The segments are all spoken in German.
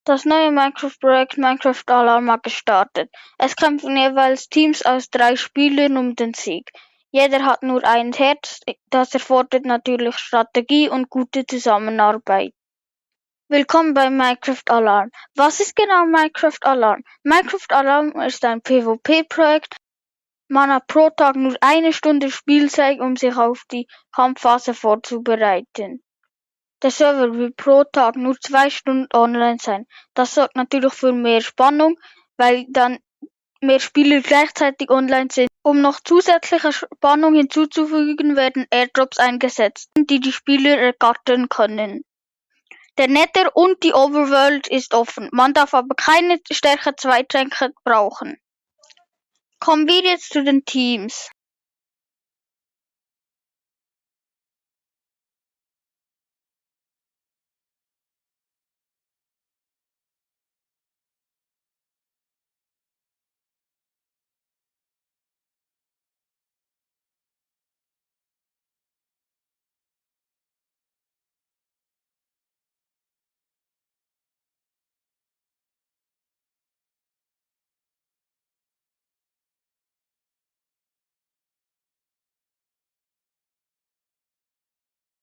Das neue Minecraft-Projekt Minecraft Alarm hat gestartet. Es kämpfen jeweils Teams aus 3 Spielern um den Sieg. Jeder hat nur ein Herz, das erfordert natürlich Strategie und gute Zusammenarbeit. Willkommen bei Minecraft Alarm. Was ist genau Minecraft Alarm? Minecraft Alarm ist ein PvP-Projekt. Man hat pro Tag nur 1 Stunde Spielzeit, um sich auf die Kampfphase vorzubereiten. Der Server will pro Tag nur 2 Stunden online sein. Das sorgt natürlich für mehr Spannung, weil dann mehr Spieler gleichzeitig online sind. Um noch zusätzliche Spannung hinzuzufügen, werden Airdrops eingesetzt, die die Spieler ergattern können. Der Nether und die Overworld ist offen. Man darf aber keine Stärke 2 Tränke brauchen. Kommen wir jetzt zu den Teams.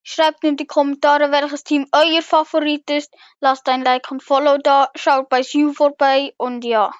Schreibt in die Kommentare, welches Team euer Favorit ist. Lasst ein Like und Follow da. Schaut bei Sue vorbei und ja.